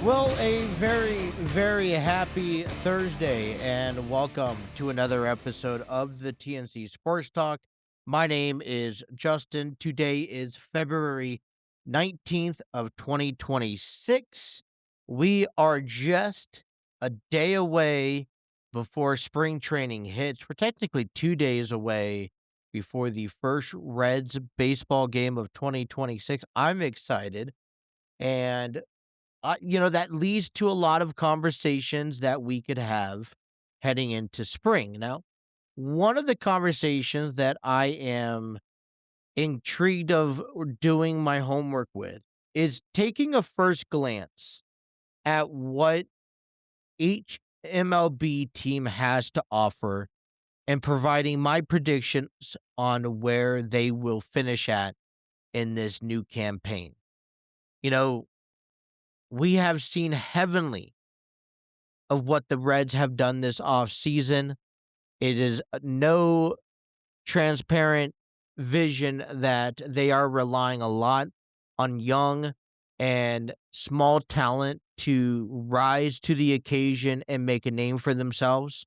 Well, a very, very happy Thursday, and welcome to another episode of the TNC Sports Talk. My name is Justin. Today is February 19th of 2026. We are just a day away before spring training hits. We're technically 2 days away before the first Reds baseball game of 2026. I'm excited. And that leads to a lot of conversations that we could have heading into spring. Now, one of the conversations that I am intrigued of or doing my homework with is taking a first glance at what each MLB team has to offer and providing my predictions on where they will finish at in this new campaign. You know, we have seen heavenly of what the Reds have done this offseason. It is no transparent vision that they are relying a lot on young and small talent to rise to the occasion and make a name for themselves.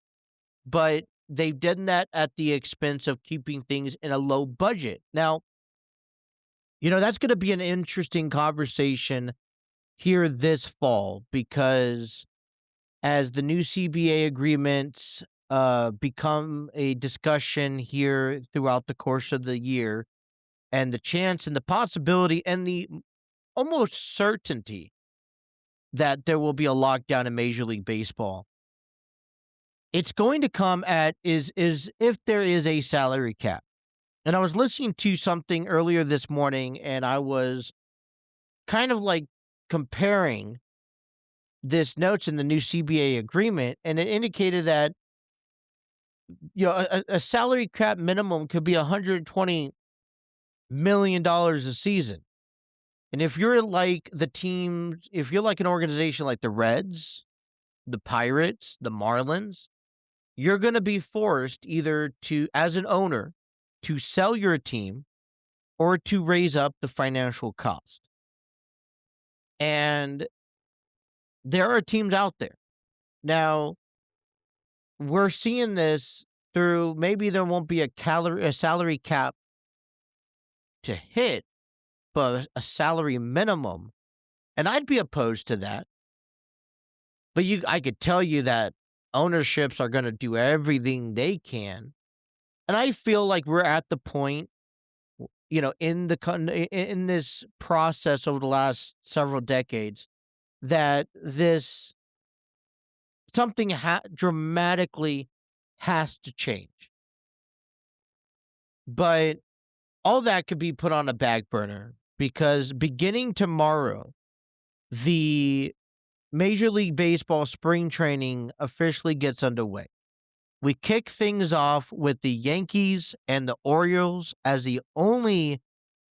But they've done that at the expense of keeping things in a low budget. Now, that's going to be an interesting conversation here this fall because as the new CBA agreements become a discussion here throughout the course of the year, and the chance and the possibility and the almost certainty that there will be a lockdown in Major League Baseball, it's going to come at is if there is a salary cap. And I was listening to something earlier this morning, and I was kind of like comparing this notes in the new CBA agreement, and it indicated that a salary cap minimum could be $120 million a season. And if you're like the teams, if you're like an organization like the Reds, the Pirates, the Marlins, you're going to be forced either to, as an owner, to sell your team or to raise up the financial cost. And there are teams out there. Now, we're seeing this through maybe there won't be a salary cap to hit, but a salary minimum. And I'd be opposed to that. But I could tell you that ownerships are going to do everything they can. And I feel like we're at the point, in this process over the last several decades, that this something dramatically has to change. But all that could be put on a back burner because beginning tomorrow, the Major League Baseball spring training officially gets underway. We kick things off with the Yankees and the Orioles as the only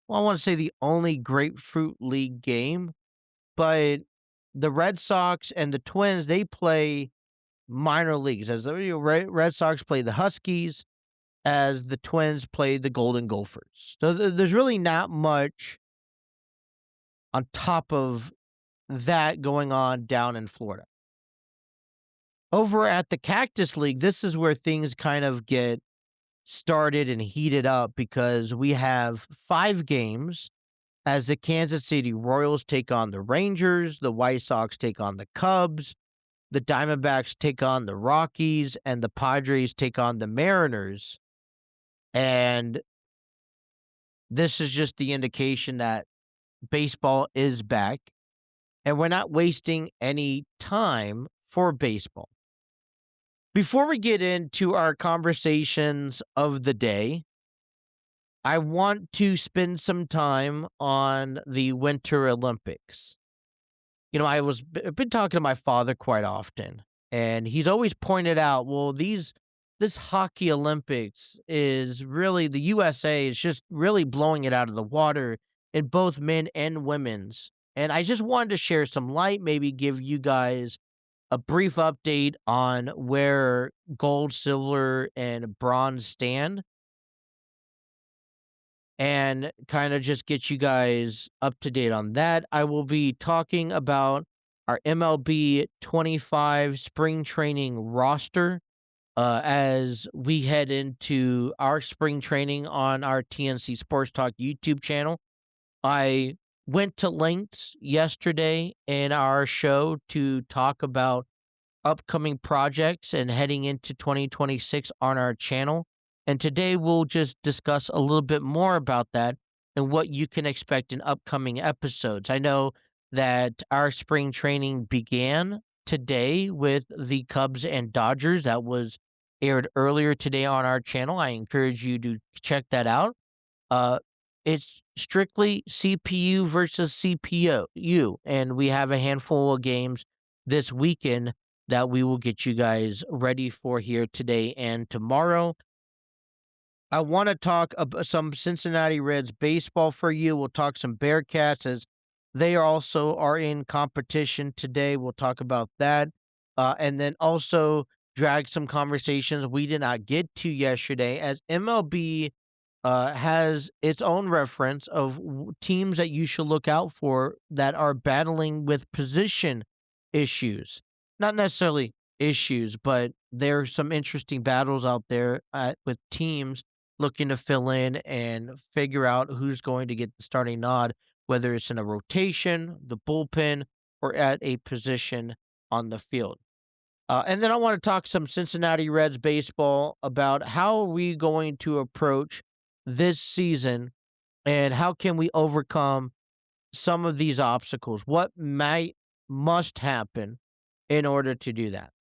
Grapefruit League game, but the Red Sox and the Twins, they play minor leagues, as the Red Sox play the Huskies, as the Twins play the Golden Gophers. So there's really not much on top of that going on down in Florida. Over at the Cactus League, this is where things kind of get started and heated up because we have 5 games as the Kansas City Royals take on the Rangers, the White Sox take on the Cubs, the Diamondbacks take on the Rockies, and the Padres take on the Mariners. And this is just the indication that baseball is back, and we're not wasting any time for baseball. Before we get into our conversations of the day, I want to spend some time on the Winter Olympics. I've been talking to my father quite often, and he's always pointed out, well, this hockey Olympics is really, the USA is just really blowing it out of the water in both men and women's. And I just wanted to share some light, maybe give you guys a brief update on where gold, silver, and bronze stand, and kind of just get you guys up to date on that. I will be talking about our MLB 25 spring training roster as we head into our spring training on our TNC Sports Talk YouTube channel. I went to lengths yesterday in our show to talk about upcoming projects and heading into 2026 on our channel. And today we'll just discuss a little bit more about that and what you can expect in upcoming episodes. I know that our spring training began today with the Cubs and Dodgers. That was aired earlier today on our channel. I encourage you to check that out. Uh, it's strictly CPU versus CPU, and we have a handful of games this weekend that we will get you guys ready for here today and tomorrow. I want to talk about some Cincinnati Reds baseball for you. We'll talk some Bearcats as they also are in competition today. We'll talk about that. And then also drag some conversations we did not get to yesterday as MLB has its own reference of teams that you should look out for that are battling with position issues. Not necessarily issues, but there's some interesting battles out there with teams looking to fill in and figure out who's going to get the starting nod, whether it's in a rotation, the bullpen, or at a position on the field. And then I want to talk some Cincinnati Reds baseball about how are we going to approach this season and how can we overcome some of these obstacles? What must happen in order to do that?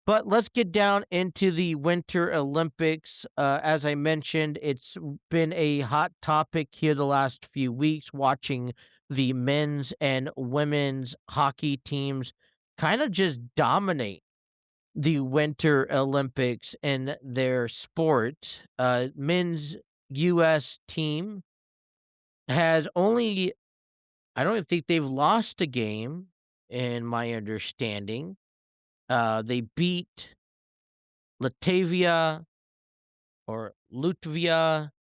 But let's get down into the Winter Olympics. As I mentioned, it's been a hot topic here the last few weeks, watching the men's and women's hockey teams kind of just dominate the Winter Olympics in their sport. Men's U.S. team has only, I don't think they've lost a game, in my understanding. They beat Latvia or Latvia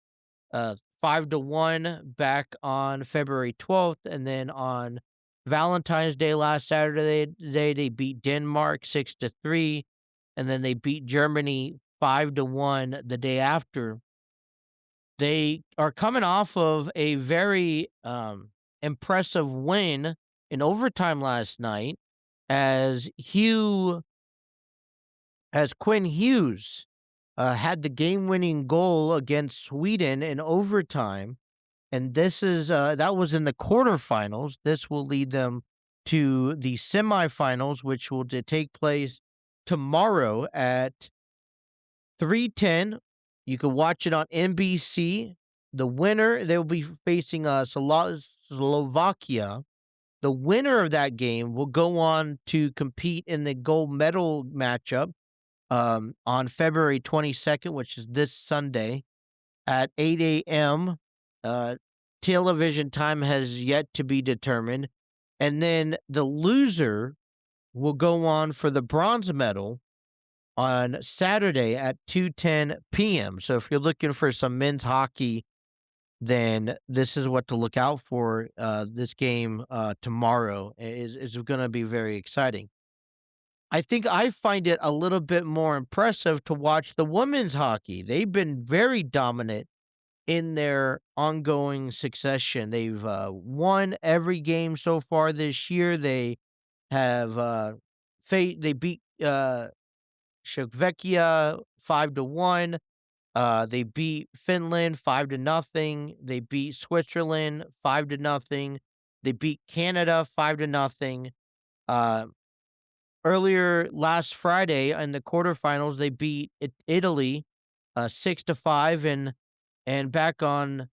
5-1 back on February 12th. And then on Valentine's Day last Saturday, they beat Denmark 6-3. And then they beat Germany 5-1 the day after. They are coming off of a very impressive win in overtime last night as Quinn Hughes had the game-winning goal against Sweden in overtime, and this is that was in the quarterfinals. This will lead them to the semifinals, which will take place tomorrow at 3:10. You can watch it on NBC. The winner, they'll be facing Slovakia. The winner of that game will go on to compete in the gold medal matchup on February 22nd, which is this Sunday at 8 a.m. Television time has yet to be determined. And then the loser will go on for the bronze medal on Saturday at 2:10 p.m. So if you're looking for some men's hockey, then this is what to look out for. This game tomorrow is going to be very exciting. I think I find it a little bit more impressive to watch the women's hockey. They've been very dominant in their ongoing succession. They've won every game so far this year. They have they beat Slovakia 5-1. They beat Finland 5-0. They beat Switzerland 5-0. They beat Canada 5-0. Earlier last Friday in the quarterfinals, they beat Italy 6-5, and back on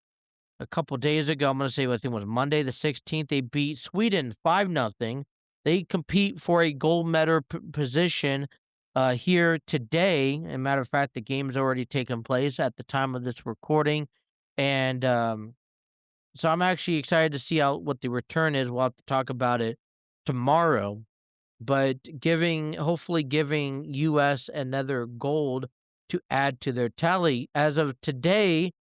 a couple days ago, I'm going to say I think it was Monday the 16th, they beat Sweden 5-0. They compete for a gold medal position here today. As a matter of fact, the game's already taken place at the time of this recording, and so I'm actually excited to see what the return is. We'll have to talk about it tomorrow. But hopefully giving U.S. another gold to add to their tally. As of today,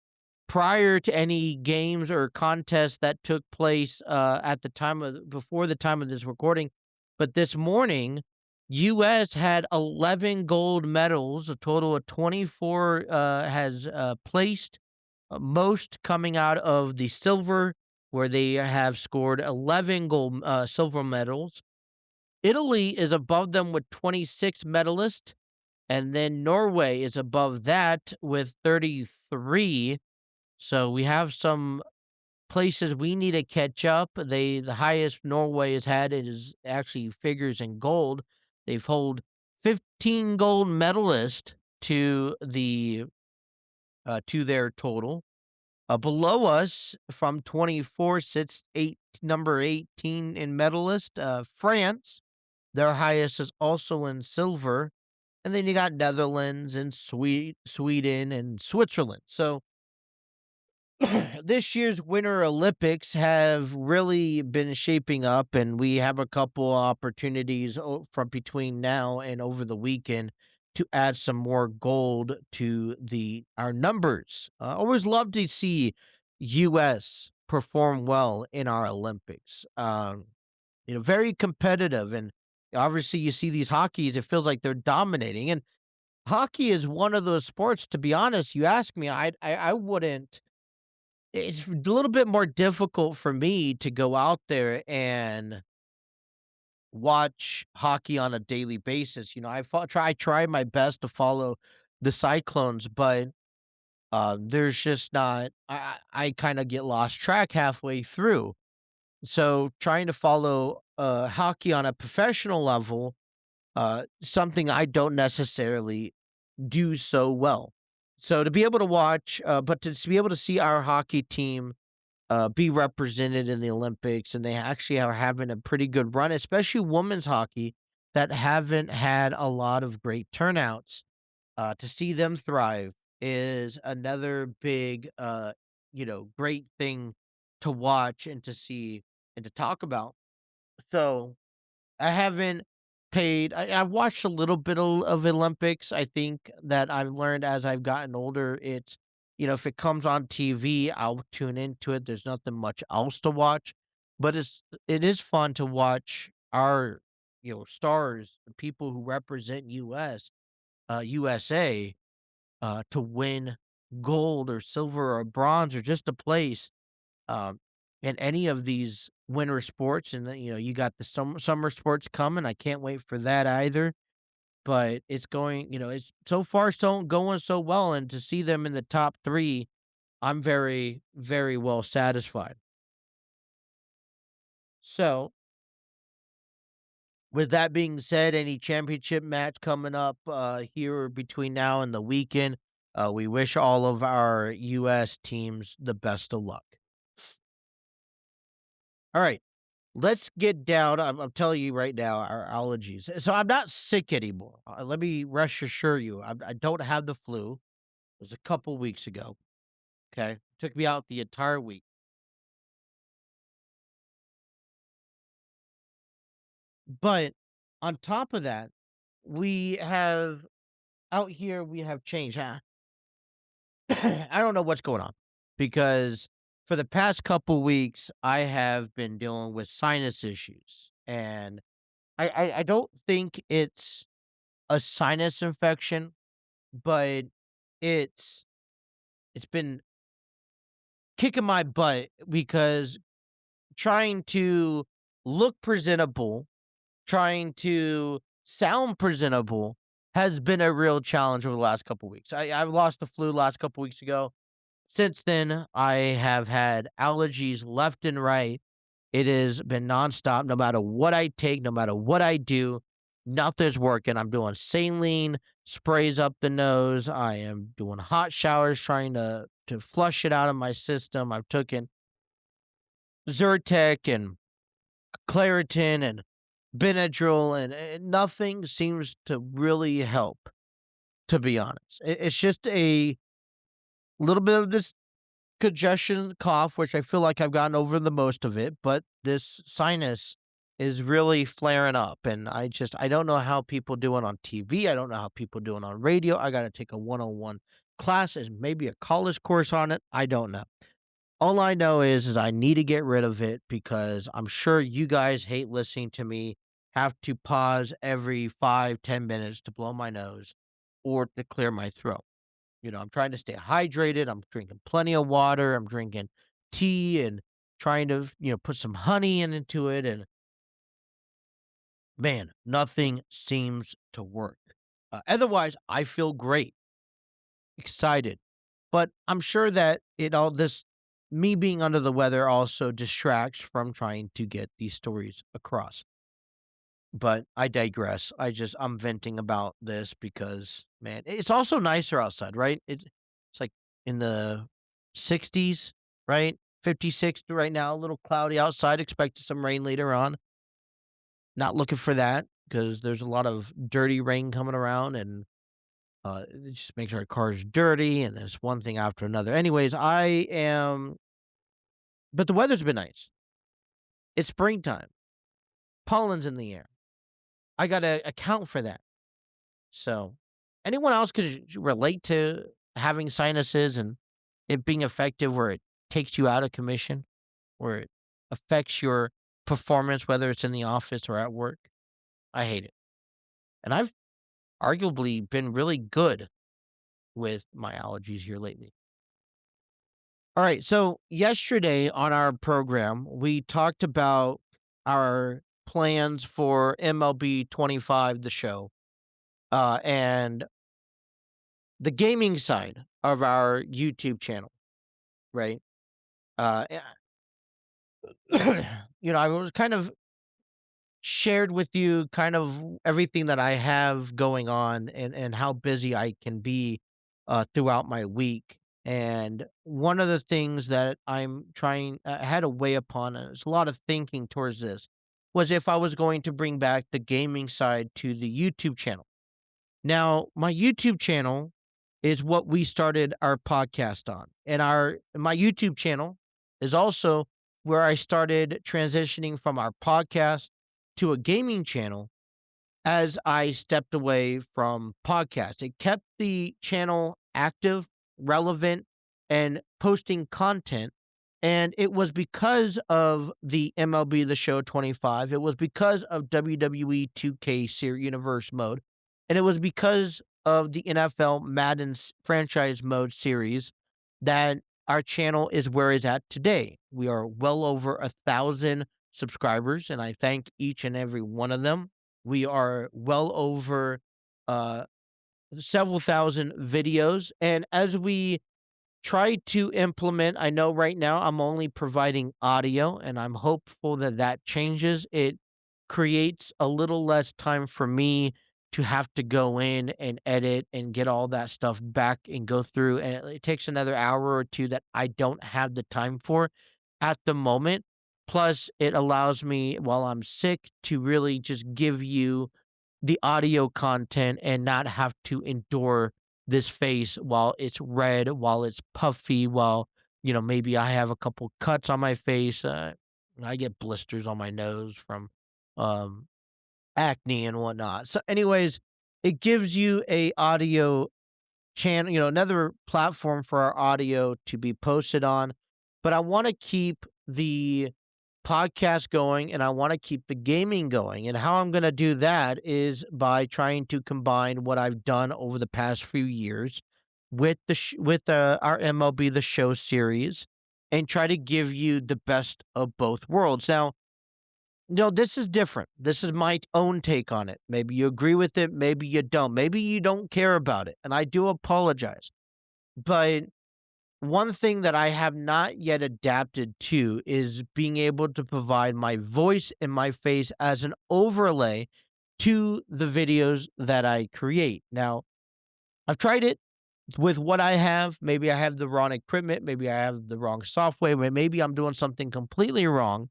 prior to any games or contests that took place before the time of this recording, But this morning, U.S. had 11 gold medals, a total of 24 has placed, most coming out of the silver, where they have scored 11 gold silver medals. Italy is above them with 26 medalists, and then Norway is above that with 33. So we have some places we need to catch up. The highest Norway has had is actually figures in gold. They've hold 15 gold medalists to their total. Below us from 24 sits number 18 in medalist. France, their highest is also in silver, and then you got Netherlands and Sweden and Switzerland. So this year's Winter Olympics have really been shaping up, and we have a couple opportunities from between now and over the weekend to add some more gold to the our numbers. Always love to see U.S. perform well in our Olympics. Very competitive, and obviously you see these hockeys. It feels like they're dominating, and hockey is one of those sports. To be honest, you ask me, I wouldn't. It's a little bit more difficult for me to go out there and watch hockey on a daily basis. I try my best to follow the Cyclones, but there's just not. I kind of get lost track halfway through. So trying to follow hockey on a professional level, something I don't necessarily do so well. So to be able to watch, but to be able to see our hockey team be represented in the Olympics, and they actually are having a pretty good run, especially women's hockey that haven't had a lot of great turnouts. To see them thrive is another big, great thing to watch and to see and to talk about. So I haven't I've watched a little bit of Olympics. I think that I've learned as I've gotten older, if it comes on TV, I'll tune into it. There's nothing much else to watch, but it is fun to watch our, stars, the people who represent USA, to win gold or silver or bronze or just a place um, in any of these winter sports. And then, you got the summer sports coming. I can't wait for that either. But it's going, it's so far so going so well, and to see them in the top three, I'm very, very well satisfied. So, with that being said, any championship match coming up here between now and the weekend, we wish all of our U.S. teams the best of luck. All right. Let's get down. I'm telling you right now, our allergies. So I'm not sick anymore. Let me rest assure you, I don't have the flu. It was a couple weeks ago. Okay, took me out the entire week. But on top of that, we have out here we have changed. I don't know what's going on because for the past couple weeks I have been dealing with sinus issues, and I don't think it's a sinus infection, but it's it's been kicking my butt because trying to look presentable, trying to sound presentable has been a real challenge over the last couple weeks. I've lost the flu last couple weeks ago. Since then, I have had allergies left and right. It has been nonstop. No matter what I take, no matter what I do, nothing's working. I'm doing saline sprays up the nose. I am doing hot showers, trying to flush it out of my system. I've taken Zyrtec and Claritin and Benadryl, and nothing seems to really help. To be honest, it's just a little bit of this congestion, cough, which I feel like I've gotten over the most of it, but this sinus is really flaring up, and I don't know how people do it on TV. I don't know how people do it on radio. I got to take a one-on-one class and maybe a college course on it. I don't know. All I know is I need to get rid of it because I'm sure you guys hate listening to me have to pause every 5, 10 minutes to blow my nose or to clear my throat. I'm trying to stay hydrated. I'm drinking plenty of water. I'm drinking tea and trying to, put some honey into it. And man, nothing seems to work. Otherwise, I feel great, excited. But I'm sure that me being under the weather also distracts from trying to get these stories across. But I digress. I'm venting about this because, man, it's also nicer outside, right? It's like in the 60s, right? 56 right now, a little cloudy outside, expecting some rain later on. Not looking for that because there's a lot of dirty rain coming around and it just makes our cars dirty and there's one thing after another. Anyways, but the weather's been nice. It's springtime. Pollen's in the air. I got to account for that. So, anyone else could relate to having sinuses and it being effective where it takes you out of commission, where it affects your performance, whether it's in the office or at work? I hate it. And I've arguably been really good with my allergies here lately. All right. So, yesterday on our program, we talked about our plans for MLB 25, the show, and the gaming side of our YouTube channel, right? Uh, I was kind of shared with you kind of everything that I have going on and how busy I can be throughout my week. And one of the things that I had to weigh upon, and there's a lot of thinking towards this, was if I was going to bring back the gaming side to the YouTube channel. Now, my YouTube channel is what we started our podcast on. And my YouTube channel is also where I started transitioning from our podcast to a gaming channel as I stepped away from podcast. It kept the channel active, relevant, and posting content. And it was because of the MLB The Show 25. It was because of WWE 2K Series Universe mode. And it was because of the NFL Madden franchise mode series that our channel is where it's at today. We are well over 1,000 subscribers, and I thank each and every one of them. We are well over uh, several thousand videos. And as we try to implement, I know right now I'm only providing audio, and I'm hopeful that that changes. It creates a little less time for me to have to go in and edit and get all that stuff back and go through. And it takes another hour or two that I don't have the time for at the moment. Plus, it allows me while I'm sick to really just give you the audio content and not have to endure this face while it's red, while it's puffy, while, maybe I have a couple cuts on my face. I get blisters on my nose from um, acne and whatnot. So, anyways, it gives you a audio channel, another platform for our audio to be posted on. But I want to keep the podcast going and I want to keep the gaming going. And how I'm going to do that is by trying to combine what I've done over the past few years with our MLB The Show series and try to give you the best of both worlds. Now, this is different. This is my own take on it. Maybe you agree with it, maybe you don't. Maybe you don't care about it, and I do apologize. But one thing that I have not yet adapted to is being able to provide my voice and my face as an overlay to the videos that I create. Now, I've tried it with what I have. Maybe I have the wrong equipment, maybe I have the wrong software, maybe I'm doing something completely wrong.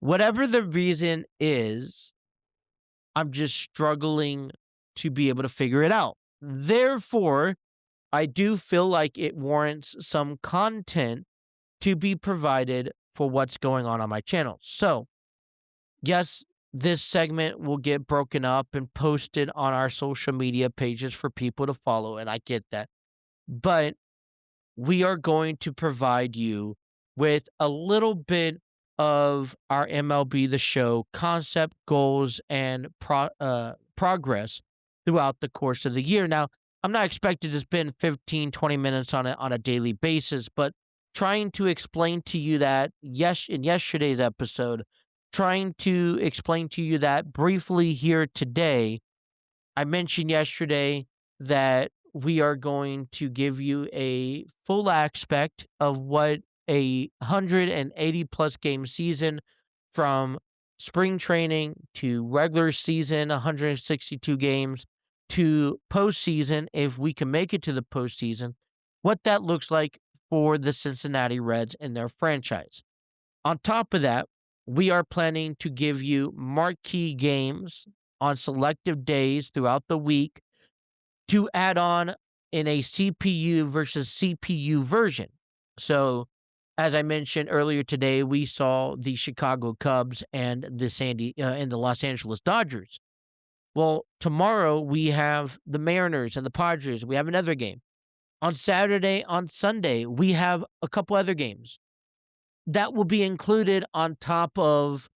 Whatever the reason is, I'm just struggling to be able to figure it out. Therefore, I do feel like it warrants some content to be provided for what's going on my channel. So, yes, this segment will get broken up and posted on our social media pages for people to follow, and I get that. But we are going to provide you with a little bit of our MLB The Show concept, goals, and progress throughout the course of the year. Now, I'm not expected to spend 15, 20 minutes on a daily basis, but trying to explain to you that, yes, in yesterday's episode, trying to explain to you that briefly here today. I mentioned yesterday that we are going to give you a full aspect of what a 180 plus game season from spring training to regular season, 162 games to postseason, if we can make it to the postseason, what that looks like for the Cincinnati Reds and their franchise. On top of that, we are planning to give you marquee games on selective days throughout the week to add on in a CPU versus CPU version. So, as I mentioned earlier today, we saw the Chicago Cubs and the Los Angeles Dodgers. Well, tomorrow we have the Mariners and the Padres. We have another game. On Saturday, on Sunday, we have a couple other games that will be included on top of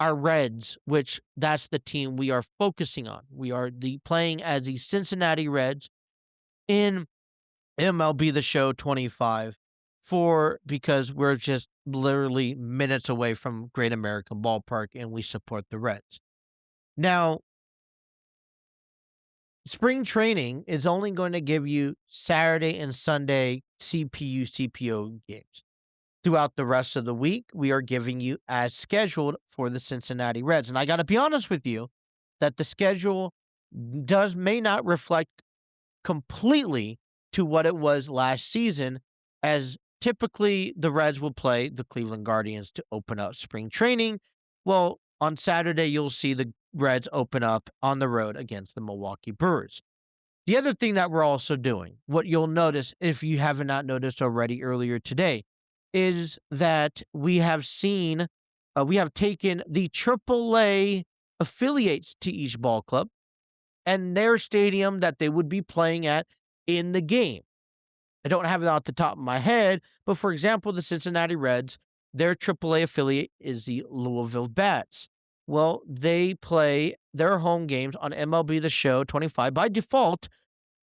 our Reds, which that's the team we are focusing on. We are playing as the Cincinnati Reds in MLB The Show 25 because we're just literally minutes away from Great American Ballpark and we support the Reds. Now, spring training is only going to give you Saturday and Sunday CPO games. Throughout the rest of the week, we are giving you as scheduled for the Cincinnati Reds. And I got to be honest with you that the schedule may not reflect completely to what it was last season, as typically the Reds will play the Cleveland Guardians to open up spring training. Well, on Saturday, you'll see the Reds open up on the road against the Milwaukee Brewers. The other thing that we're also doing, what you'll notice if you have not noticed already earlier today, is that we have taken the AAA affiliates to each ball club and their stadium that they would be playing at in the game. I don't have it off the top of my head, but for example, the Cincinnati Reds, their AAA affiliate is the Louisville Bats. Well, they play their home games on MLB The Show 25. By default,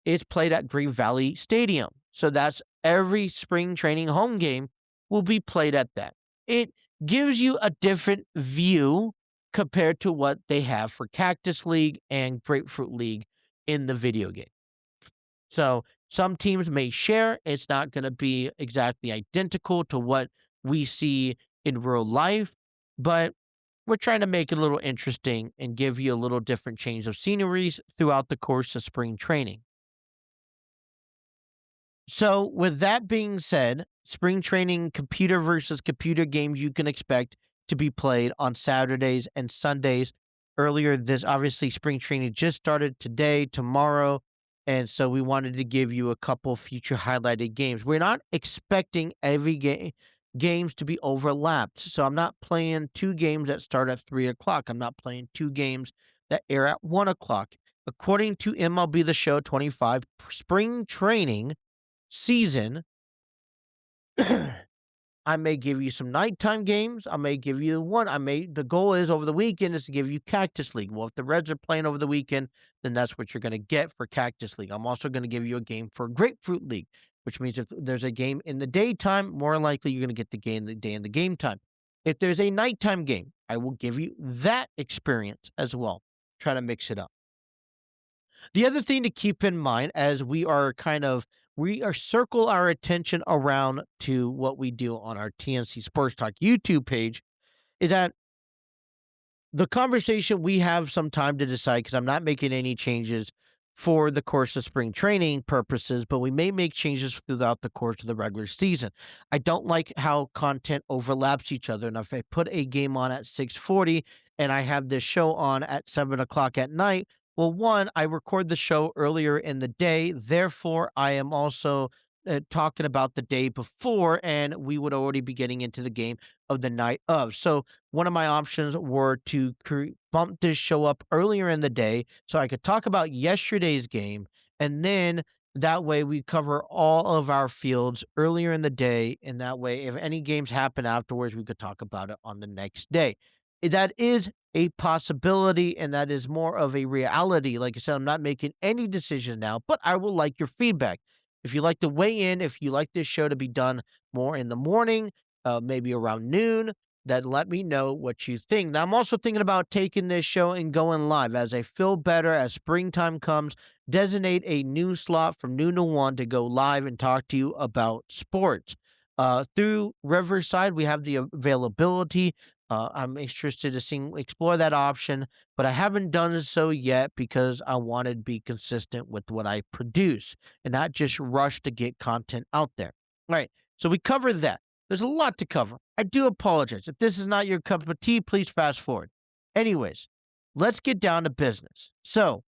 it's played at Green Valley Stadium. So that's every spring training home game will be played at that. It gives you a different view compared to what they have for Cactus League and Grapefruit League in the video game. So some teams may share. It's not going to be exactly identical to what we see in real life, but we're trying to make it a little interesting and give you a little different change of sceneries throughout the course of spring training. So, with that being said, spring training computer versus computer games you can expect to be played on Saturdays and Sundays. Obviously, spring training just started today, tomorrow, and so we wanted to give you a couple future highlighted games. We're not expecting every games to be overlapped, so I'm not playing two games that start at 3 o'clock. I'm not playing two games that air at 1 o'clock. According to MLB The Show 25, spring training season, I may give you some nighttime games. I may give you the goal is over the weekend is to give you Cactus League. Well, if the Reds are playing over the weekend, then that's what you're going to get for Cactus League. I'm also going to give you a game for Grapefruit League, which means if there's a game in the daytime, more likely you're going to get the game the day in the game time. If there's a nighttime game, I will give you that experience as well. Try to mix it up. The other thing to keep in mind as we circle our attention around to what we do on our TNC Sports Talk YouTube page is that the conversation we have some time to decide, because I'm not making any changes for the course of spring training purposes, but we may make changes throughout the course of the regular season. I don't like how content overlaps each other. And if I put a game on at 6:40 and I have this show on at 7 o'clock at night, well, one, I record the show earlier in the day. Therefore, I am also talking about the day before, and we would already be getting into the game of the night of. So one of my options were to bump this show up earlier in the day so I could talk about yesterday's game and then That way, we cover all of our fields earlier in the day, and that way, if any games happen afterwards, we could talk about it on the next day. That is a possibility, and that is more of a reality. Like I said, I'm not making any decisions now, but I will like your feedback. If you like to weigh in, if you like this show to be done more in the morning, maybe around noon, then let me know what you think. Now, I'm also thinking about taking this show and going live as I feel better as springtime comes. Designate a new slot from noon to 1 to go live and talk to you about sports. Through Riverside, we have the availability. I'm interested to explore that option, but I haven't done so yet because I want to be consistent with what I produce and not just rush to get content out there. All right, so we covered that. There's a lot to cover. I do apologize. If this is not your cup of tea, please fast forward. Anyways, let's get down to business. So,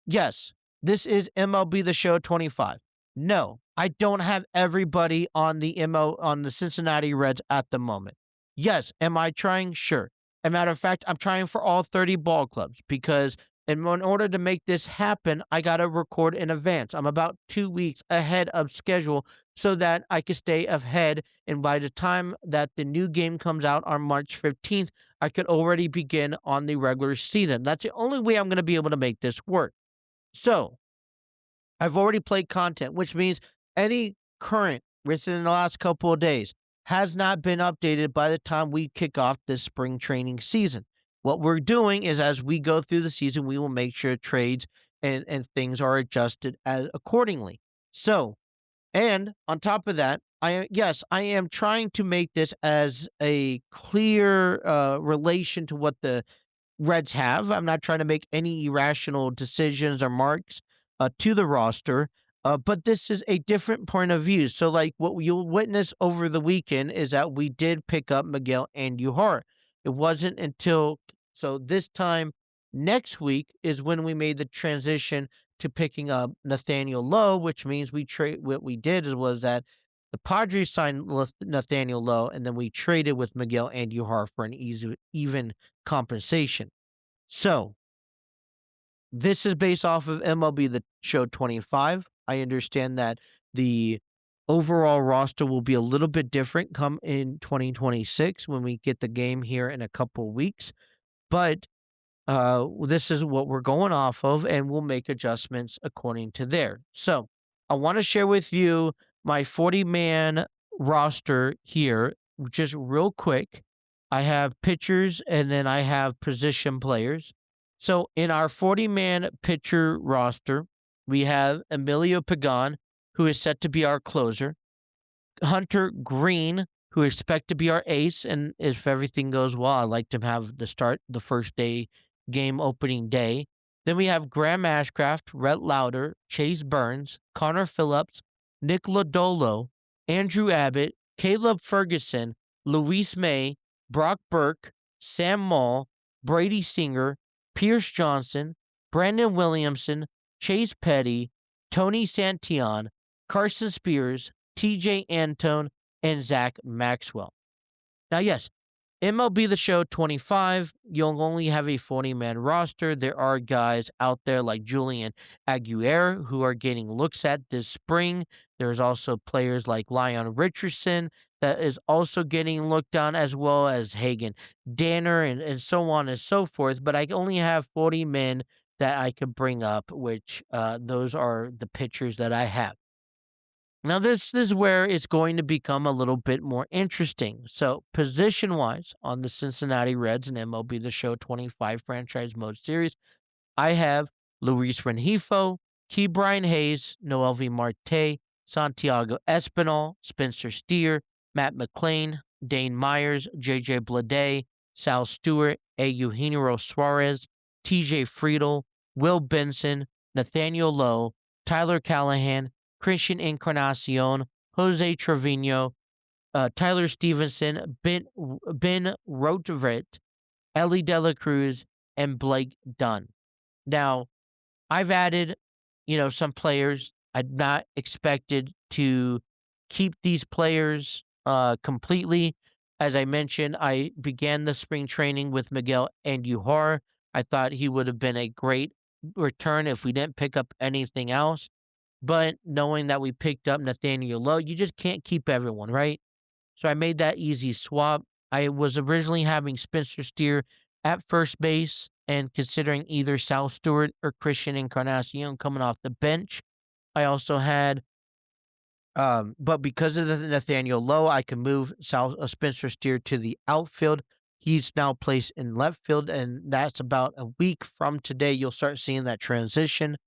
yes, this is MLB The Show 25. No, I don't have everybody on the on the Cincinnati Reds at the moment. Yes, am I trying? Sure. As a matter of fact, I'm trying for all 30 ball clubs because in order to make this happen, I got to record in advance. I'm about 2 weeks ahead of schedule so that I can stay ahead. And by the time that the new game comes out on March 15th, I could already begin on the regular season. That's the only way I'm going to be able to make this work. So I've already played content, which means any current within the last couple of days has not been updated by the time we kick off this spring training season. What we're doing is as we go through the season, we will make sure trades and things are adjusted as accordingly. So, and on top of that, I am trying to make this as a clear relation to what the Reds have. I'm not trying to make any irrational decisions or marks to the roster, but this is a different point of view. So, like what you'll witness over the weekend is that we did pick up Miguel Andujar. It wasn't until this time next week is when we made the transition to picking up Nathaniel Lowe, which means we trade. What we did was that the Padres signed Nathaniel Lowe, and then we traded with Miguel Andujar for an even compensation. So, this is based off of MLB The Show 25. I understand that the overall roster will be a little bit different come in 2026 when we get the game here in a couple weeks. But this is what we're going off of, and we'll make adjustments according to there. So, I want to share with you my 40-man roster here, just real quick. I have pitchers and then I have position players. So, in our 40-man pitcher roster, we have Emilio Pagan, who is set to be our closer. Hunter Green, who is expected to be our ace, and if everything goes well, I like to have the first day game opening day. Then we have Graham Ashcraft, Rhett Lauder, Chase Burns, Connor Phillips, Nick Lodolo, Andrew Abbott, Caleb Ferguson, Luis May, Brock Burke, Sam Moll, Brady Singer, Pierce Johnson, Brandon Williamson, Chase Petty, Tony Santillan, Carson Spears, TJ Antone, and Zach Maxwell. Now, yes, MLB The Show 25, you'll only have a 40-man roster. There are guys out there like Julian Aguirre who are getting looks at this spring. There's also players like Lyon Richardson that is also getting looked on, as well as Hagen Danner and so on and so forth. But I only have 40 men that I could bring up, which those are the pitchers that I have. Now, this is where it's going to become a little bit more interesting. So, position-wise, on the Cincinnati Reds and MLB The Show 25 Franchise Mode Series, I have Luis Rengifo, Ke'Bryan Hayes, Noelvi Marte, Santiago Espinal, Spencer Steer, Matt McLean, Dane Myers, J.J. Bleday, Sal Stewart, Eugenio Suarez, T.J. Friedel, Will Benson, Nathaniel Lowe, Tyler Callahan, Christian Encarnacion, Jose Trevino, Tyler Stevenson, Ben Rotevert, Ellie De La Cruz, and Blake Dunn. Now, I've added, some players. I'd not expected to keep these players completely. As I mentioned, I began the spring training with Miguel Andujar. I thought he would have been a great return if we didn't pick up anything else. But knowing that we picked up Nathaniel Lowe, you just can't keep everyone, right? So I made that easy swap. I was originally having Spencer Steer at first base and considering either Sal Stewart or Christian Encarnacion coming off the bench. I also had but because of the Nathaniel Lowe, I can move Spencer Steer to the outfield. He's now placed in left field, and that's about a week from today. You'll start seeing that transition.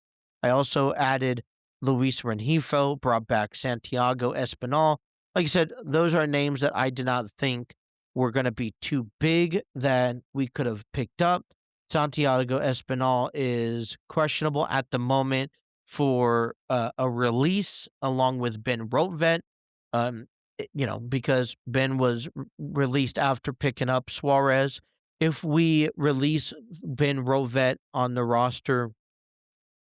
I also added Luis Rengifo, brought back Santiago Espinal. Like I said, those are names that I did not think were going to be too big that we could have picked up. Santiago Espinal is questionable at the moment for a release along with Ben Rotvet. Because Ben was released after picking up Suarez. If we release Ben Rotvet on the roster,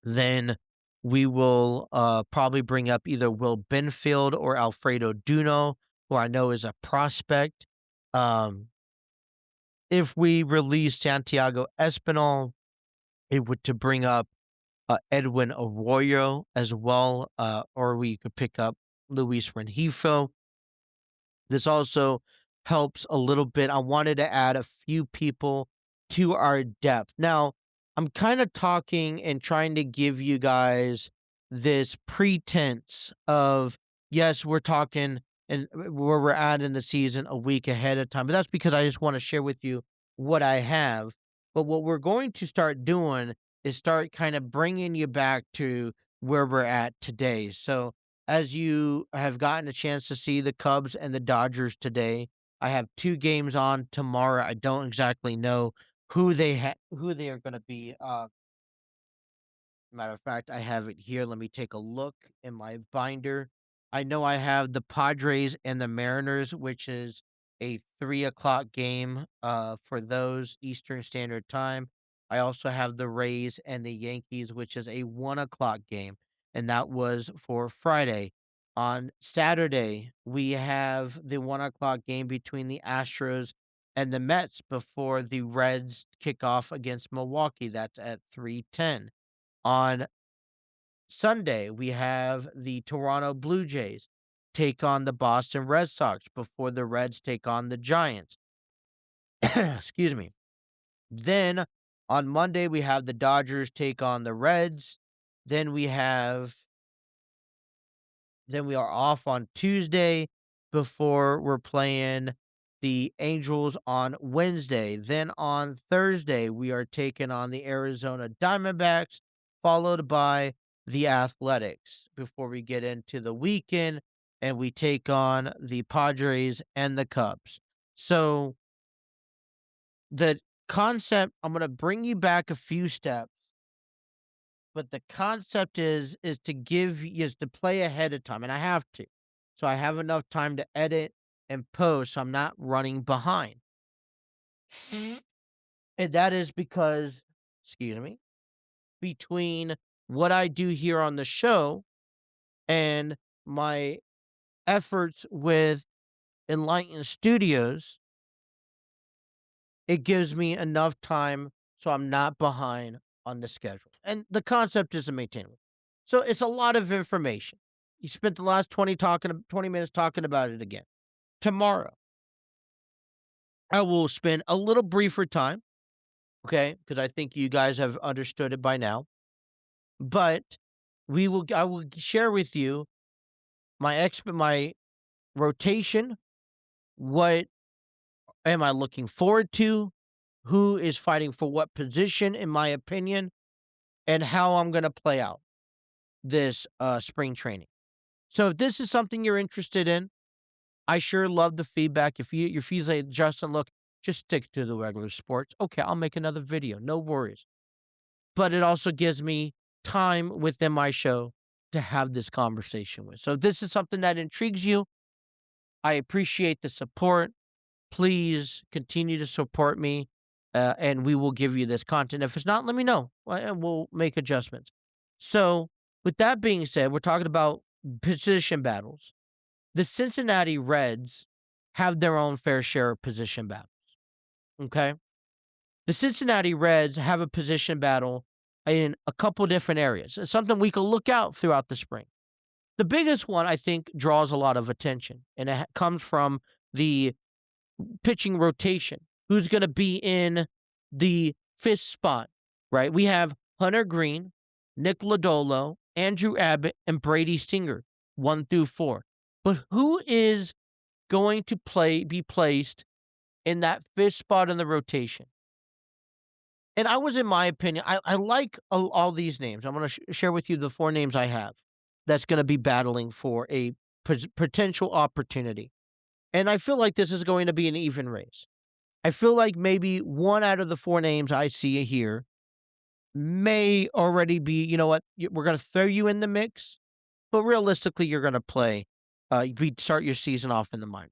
then we will probably bring up either Will Benfield or Alfredo Duno, who I know is a prospect. Um, if we release Santiago Espinal, it would to bring up Edwin Arroyo as well, or we could pick up Luis Rengifo. This also helps a little bit. I wanted to add a few people to our depth. Now, I'm kind of talking and trying to give you guys this pretense of, yes, we're talking and where we're at in the season a week ahead of time, but that's because I just want to share with you what I have. But what we're going to start doing is start kind of bringing you back to where we're at today. So, as you have gotten a chance to see the Cubs and the Dodgers today, I have 2 games on tomorrow. I don't exactly know who they are gonna be. Matter of fact, I have it here. Let me take a look in my binder. I know I have the Padres and the Mariners, which is a 3 o'clock game for those Eastern Standard Time. I also have the Rays and the Yankees, which is a 1 o'clock game, and that was for Friday. On Saturday, we have the 1 o'clock game between the Astros and the Mets before the Reds kick off against Milwaukee. That's at 3:10. On Sunday, we have the Toronto Blue Jays take on the Boston Red Sox before the Reds take on the Giants. Excuse me. Then on Monday, we have the Dodgers take on the Reds. Then we have Then we are off on Tuesday before we're playing the Angels on Wednesday. Then on Thursday, we are taking on the Arizona Diamondbacks, followed by the Athletics before we get into the weekend and we take on the Padres and the Cubs. So, the concept, I'm going to bring you back a few steps, but the concept is to is to play ahead of time, and I have to. So I have enough time to edit and post, so I'm not running behind. And that is because, excuse me, between what I do here on the show and my efforts with Enlightened Studios, it gives me enough time so I'm not behind on the schedule. And the concept is to maintain it. So it's a lot of information. You spent the last 20 minutes talking about it again. Tomorrow, I will spend a little briefer time, okay? Because I think you guys have understood it by now. But I will share with you my rotation. What am I looking forward to? Who is fighting for what position, in my opinion, and how I'm going to play out this spring training. So if this is something you're interested in, I sure love the feedback. If your fees like, Justin, look, just stick to the regular sports. Okay, I'll make another video. No worries. But it also gives me time within my show to have this conversation with. So if this is something that intrigues you, I appreciate the support. Please continue to support me, and we will give you this content. If it's not, let me know, and we'll make adjustments. So, with that being said, we're talking about position battles. The Cincinnati Reds have their own fair share of position battles. Okay, the Cincinnati Reds have a position battle in a couple different areas. It's something we can look out throughout the spring. The biggest one I think draws a lot of attention, and it comes from the pitching rotation. Who's going to be in the fifth spot, right? We have Hunter Green, Nick Lodolo, Andrew Abbott, and Brady Singer, 1 through 4. But who is going to be placed in that fifth spot in the rotation? And in my opinion, I like all these names. I'm going to share with you the 4 names I have that's going to be battling for a potential opportunity. And I feel like this is going to be an even race. I feel like maybe 1 out of the 4 names I see here may already be, you know what, we're going to throw you in the mix, but realistically, you're going to play, start your season off in the minors.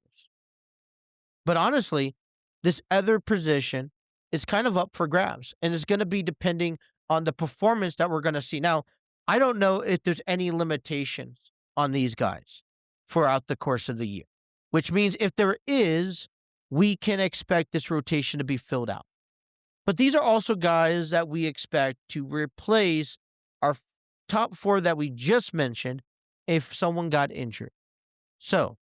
But honestly, this other position is kind of up for grabs, and it's going to be depending on the performance that we're going to see. Now, I don't know if there's any limitations on these guys throughout the course of the year, which means if there is, we can expect this rotation to be filled out. But these are also guys that we expect to replace our top 4 that we just mentioned if someone got injured. So,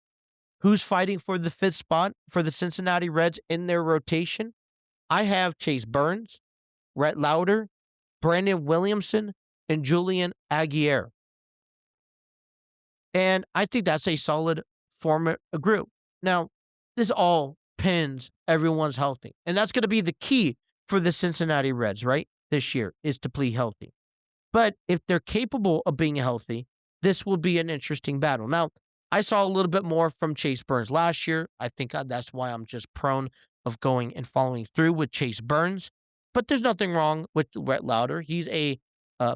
who's fighting for the 5th spot for the Cincinnati Reds in their rotation? I have Chase Burns, Rhett Lauder, Brandon Williamson, and Julian Aguirre. And I think that's a solid former group. Now, this all depends everyone's healthy. And that's going to be the key for the Cincinnati Reds, right? This year is to be healthy. But if they're capable of being healthy, this will be an interesting battle. Now, I saw a little bit more from Chase Burns last year. I think that's why I'm just prone of going and following through with Chase Burns. But there's nothing wrong with Rhett Lauder. He's a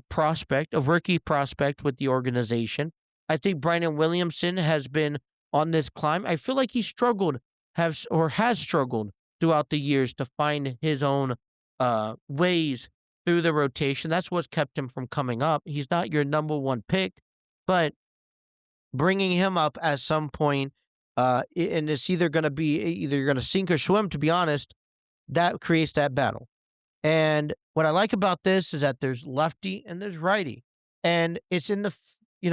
prospect, a rookie prospect with the organization. I think Brandon Williamson has been on this climb. I feel like he has struggled throughout the years to find his own ways through the rotation. That's what's kept him from coming up. He's not your number 1 pick, but bringing him up at some point, and it's either going to sink or swim, to be honest, that creates that battle. And what I like about this is that there's lefty and there's righty, and it's in the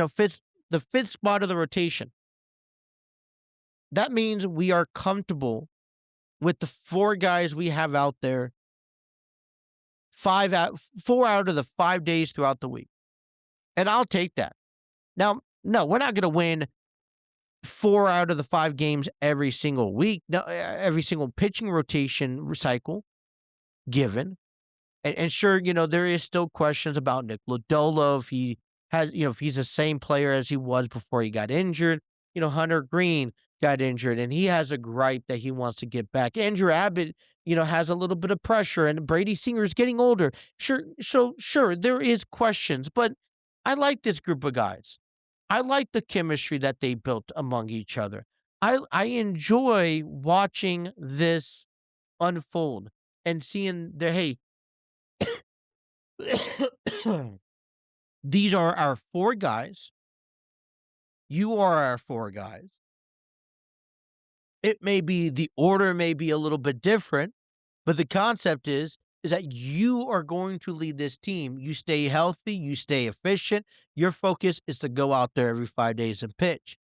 fifth spot of the rotation. That means we are comfortable with the 4 guys we have out there, 4 out of the 5 days throughout the week. And I'll take that. Now, no, we're not going to win 4 out of the 5 games every single week, no, every single pitching rotation cycle given. And sure, there is still questions about Nick Lodolo, if he's the same player as he was before he got injured. Hunter Green got injured, and he has a gripe that he wants to get back. Andrew Abbott, has a little bit of pressure, and Brady Singer is getting older. Sure, there is questions, but I like this group of guys. I like the chemistry that they built among each other. I enjoy watching this unfold and seeing these are our 4 guys. You are our 4 guys. The order may be a little bit different, but the concept is that you are going to lead this team. You stay healthy, you stay efficient. Your focus is to go out there every 5 days and pitch.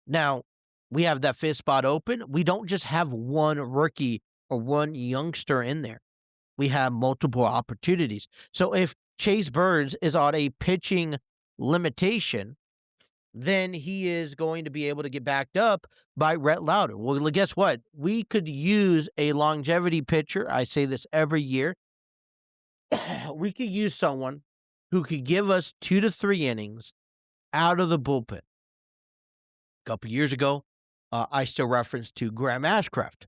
Now, we have that 5th spot open. We don't just have 1 rookie or 1 youngster in there. We have multiple opportunities. So if Chase Burns is on a pitching limitation, then he is going to be able to get backed up by Rhett Lauder. Well, guess what? We could use a longevity pitcher. I say this every year. We could use someone who could give us 2 to 3 innings out of the bullpen. A couple years ago, I still referenced to Graham Ashcraft.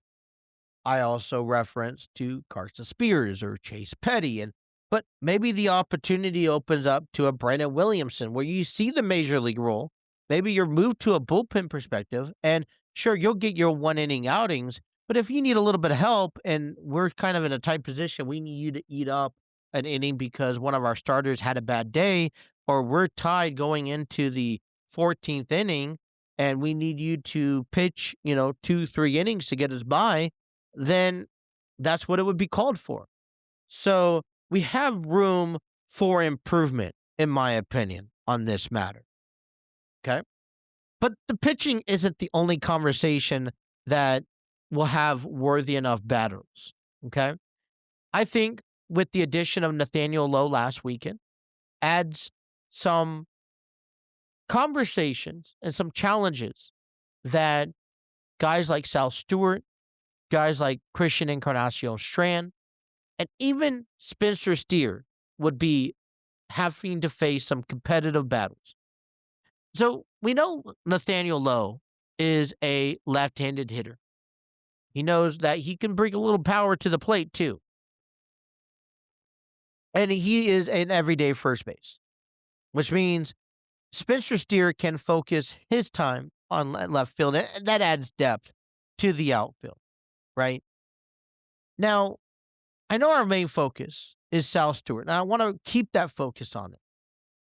I also referenced to Carson Spears or Chase Petty, but maybe the opportunity opens up to a Brandon Williamson where you see the major league role. Maybe you're moved to a bullpen perspective, and sure, you'll get your 1-inning outings, but if you need a little bit of help and we're kind of in a tight position, we need you to eat up an inning because one of our starters had a bad day, or we're tied going into the 14th inning, and we need you to pitch, 2-3 innings to get us by, then that's what it would be called for. So we have room for improvement, in my opinion, on this matter. Okay. But the pitching isn't the only conversation that will have worthy enough battles. Okay. I think with the addition of Nathaniel Lowe last weekend adds some conversations and some challenges that guys like Sal Stewart, guys like Christian Encarnacion Strand, and even Spencer Steer would be having to face some competitive battles. So we know Nathaniel Lowe is a left-handed hitter. He knows that he can bring a little power to the plate too. And he is an everyday first base, which means Spencer Steer can focus his time on left field, and that adds depth to the outfield, right? Now, I know our main focus is Sal Stewart, and I want to keep that focus on it.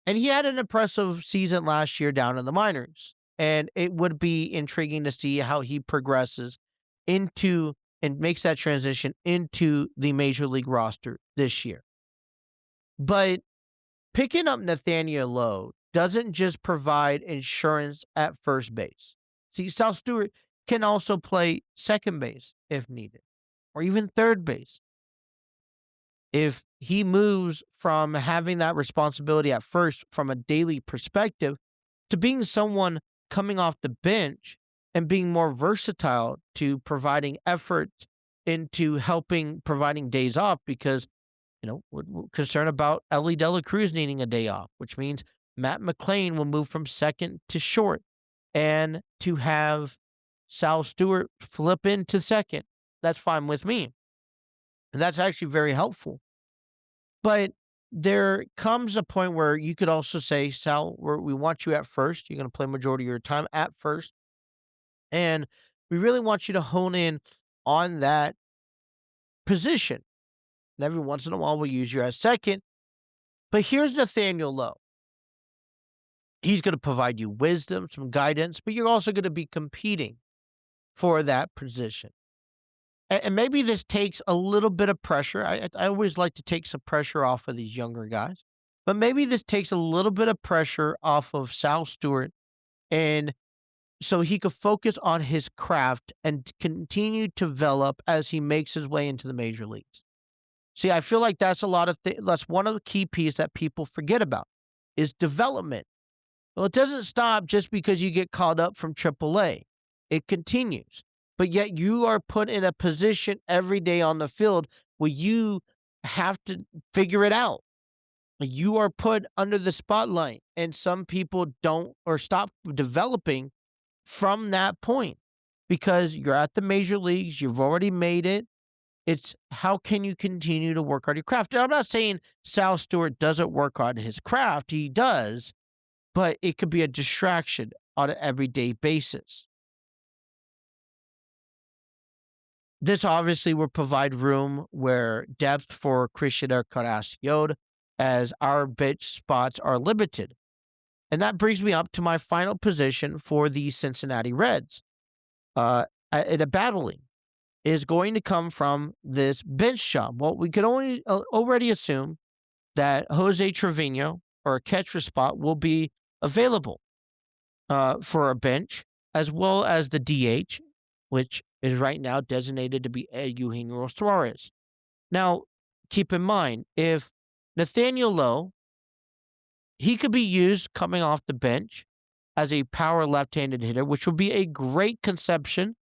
And he had an impressive season last year down in the minors, and it would be intriguing to see how he progresses into and makes that transition into the major league roster this year. But picking up Nathaniel Lowe doesn't just provide insurance at first base. See, Sal Stewart can also play second base if needed, or even third base. If he moves from having that responsibility at first from a daily perspective to being someone coming off the bench and being more versatile to providing effort into helping providing days off, because we're concerned about Ellie De La Cruz needing a day off, which means Matt McLean will move from second to short, and to have Sal Stewart flip into second, that's fine with me. And that's actually very helpful. But there comes a point where you could also say, Sal, we want you at first. You're going to play majority of your time at first. And we really want you to hone in on that position. And every once in a while, we'll use you as second. But here's Nathaniel Lowe. He's going to provide you wisdom, some guidance, but you're also going to be competing for that position. And maybe this takes a little bit of pressure. I always like to take some pressure off of these younger guys. But maybe this takes a little bit of pressure off of Sal Stewart, and so he could focus on his craft and continue to develop as he makes his way into the major leagues. See, I feel like that's that's one of the key pieces that people forget about is development. Well, it doesn't stop just because you get called up from AAA. It continues. But yet you are put in a position every day on the field where you have to figure it out. You are put under the spotlight, and some people don't or stop developing from that point because you're at the major leagues. You've already made it. It's how can you continue to work on your craft? And I'm not saying Sal Stewart doesn't work on his craft. He does, but it could be a distraction on an everyday basis. This obviously will provide room where depth for Christian Encarnacion, as our bench spots are limited. And that brings me up to my final position for the Cincinnati Reds. In a battling is going to come from this bench job. Well, we could already assume that Jose Trevino or a catcher spot will be available for a bench, as well as the DH, which is right now designated to be Eugenio Suarez. Now, keep in mind, if Nathaniel Lowe, he could be used coming off the bench as a power left-handed hitter, which would be a great conception.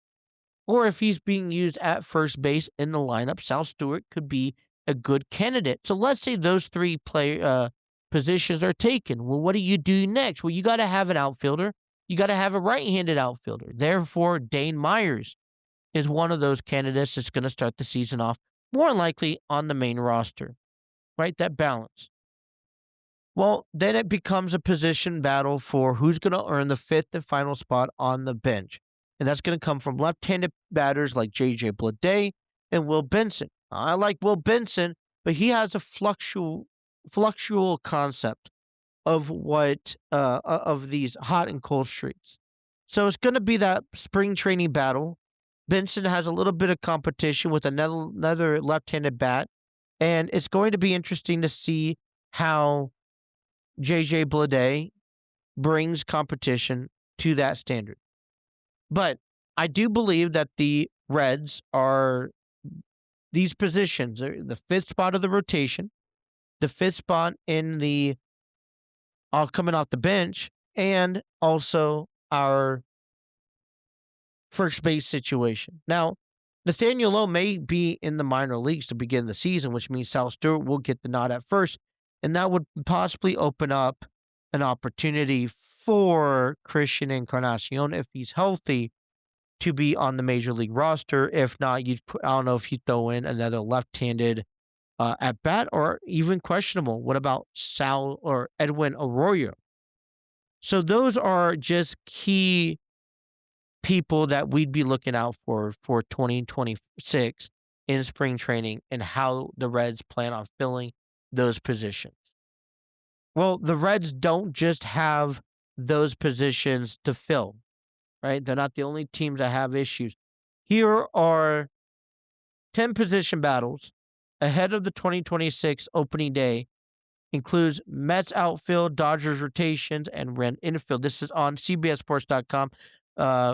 Or if he's being used at first base in the lineup, Sal Stewart could be a good candidate. So let's say those three positions are taken. Well, what do you do next? Well, you got to have an outfielder. You got to have a right-handed outfielder. Therefore, Dane Myers is one of those candidates that's going to start the season off more likely on the main roster, right? That balance. Well, then it becomes a position battle for who's going to earn the fifth and final spot on the bench. And that's going to come from left-handed batters like J.J. Bleday and Will Benson. I like Will Benson, but he has a fluctual concept of of these hot and cold streaks. So it's going to be that spring training battle. Benson has a little bit of competition with another left-handed bat And it's going to be interesting to see how JJ Bleday brings competition to that standard. But I do believe that the Reds are these positions, the fifth spot of the rotation, the fifth spot in the coming off the bench, and also our first base situation. Now, Nathaniel Lowe may be in the minor leagues to begin the season, which means Sal Stewart will get the nod at first, and that would possibly open up an opportunity for Christian Encarnacion, if he's healthy, to be on the major league roster. If not, I don't know if you throw in another left-handed at bat or even questionable. What about Sal or Edwin Arroyo? So those are just key people that we'd be looking out for 2026 in spring training and how the Reds plan on filling those positions. Well, the Reds don't just have those positions to fill, right? They're not the only teams that have issues. Here are 10 position battles ahead of the 2026 opening day. Includes Mets outfield, Dodgers rotations, and Ren infield. This is on CBSSports.com,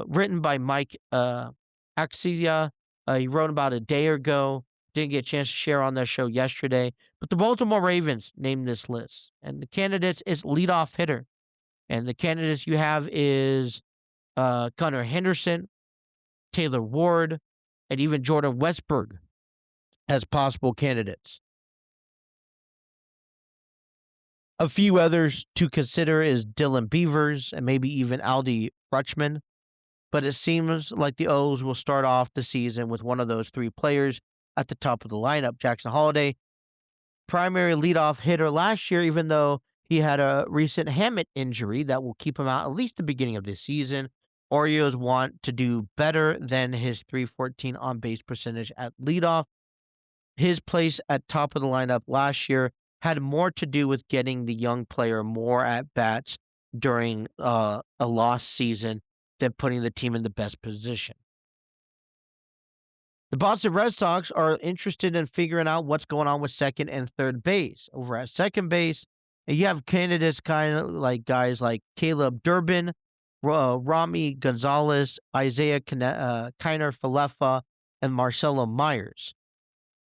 written by Mike Axia. He wrote about a day ago. Didn't get a chance to share on their show yesterday. But the Baltimore Ravens named this list. And the candidates is leadoff hitter. And the candidates you have is Gunnar Henderson, Taylor Ward, and even Jordan Westburg as possible candidates. A few others to consider is Dylan Beavers and maybe even Aldi Rutschman. But it seems like the O's will start off the season with one of those three players at the top of the lineup. Jackson Holliday, primary leadoff hitter last year, even though he had a recent hamate injury that will keep him out at least the beginning of this season. Orioles want to do better than his .314 on-base percentage at leadoff. His place at top of the lineup last year had more to do with getting the young player more at-bats during a lost season than putting the team in the best position. The Boston Red Sox are interested in figuring out what's going on with second and third base. Over at second base, you have candidates kind of like guys like Caleb Durbin, Rami Gonzalez, Isaiah Kiner Falefa, and Marcelo Myers.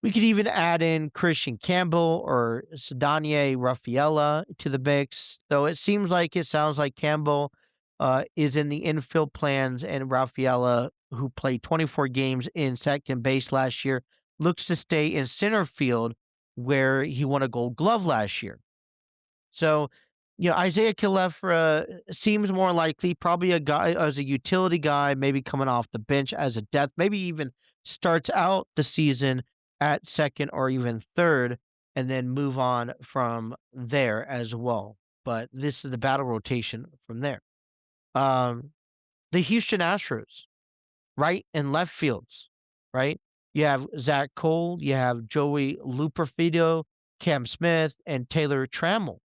We could even add in Christian Campbell or Cedanye Rafaela to the mix, though it sounds like Campbell is in the infield plans, and Rafaela, who played 24 games in second base last year, looks to stay in center field where he won a Gold Glove last year. So, Isaiah Kilefra seems more likely, probably a guy as a utility guy, maybe coming off the bench as a depth, maybe even starts out the season at second or even third, and then move on from there as well. But this is the battle rotation from there. The Houston Astros, right and left fields, right? You have Zach Cole, you have Joey Luperfido, Cam Smith, and Taylor Trammell.